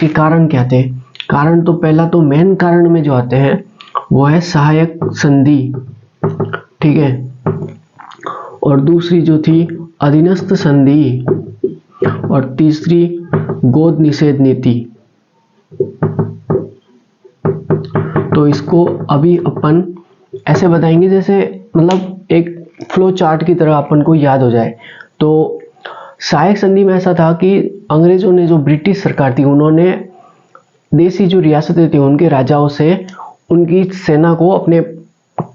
कि कारण क्या थे। कारण तो पहला तो मेन कारण में जो आते हैं वो है सहायक संधि, ठीक है, और दूसरी जो थी अधीनस्थ संधि, और तीसरी गोद निषेध नीति। तो इसको अभी अपन ऐसे बताएंगे जैसे मतलब एक फ्लो चार्ट की तरह अपन को याद हो जाए। तो सहायक संधि में ऐसा था कि अंग्रेजों ने, जो ब्रिटिश सरकार थी, उन्होंने देशी जो रियासतें थी उनके राजाओं से उनकी सेना को अपने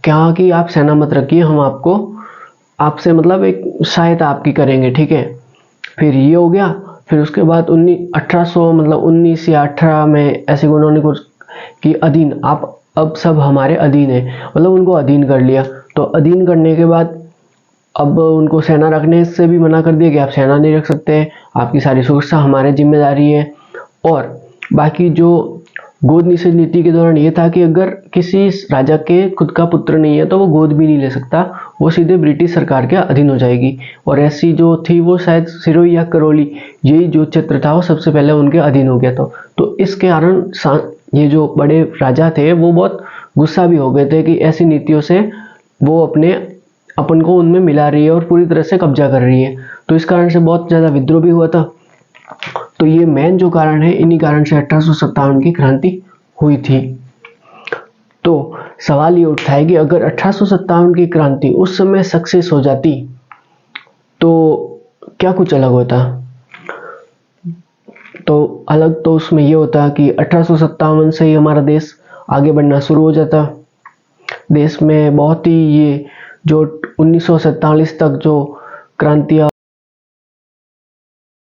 कहा कि आप सेना मत रखिए, हम आपसे मतलब एक सहायता आपकी करेंगे, ठीक है। फिर ये हो गया। फिर उसके बाद 19 या 18 में ऐसे उन्होंने कुछ कि अधीन, आप अब सब हमारे अधीन है, मतलब उनको अधीन कर लिया। तो अधीन करने के बाद अब उनको सेना रखने से भी मना कर दिया कि आप सेना नहीं रख सकते, आपकी सारी सुरक्षा हमारी जिम्मेदारी है। और बाकी जो गोद निषेध नीति के दौरान ये था कि अगर किसी राजा के खुद का पुत्र नहीं है तो वो गोद भी नहीं ले सकता, वो सीधे ब्रिटिश सरकार के अधीन हो जाएगी। और ऐसी जो थी वो शायद सिरोही या करौली, यही जो क्षेत्र था वो सबसे पहले उनके अधीन हो गया था। तो इस कारण ये जो बड़े राजा थे वो बहुत गुस्सा भी हो गए थे कि ऐसी नीतियों से वो अपन को उनमें मिला रही है और पूरी तरह से कब्जा कर रही है। तो इस कारण से बहुत ज़्यादा विद्रोह भी हुआ था। तो ये मेन जो कारण है, इन्हीं कारण से 1857 की क्रांति हुई थी। तो सवाल ये उठता है कि अगर 1857 की क्रांति उस समय सक्सेस हो जाती तो क्या कुछ अलग होता। तो अलग तो उसमें ये होता कि 1857 से ही हमारा देश आगे बढ़ना शुरू हो जाता। देश में बहुत ही ये जो 1947 तक जो क्रांतियाँ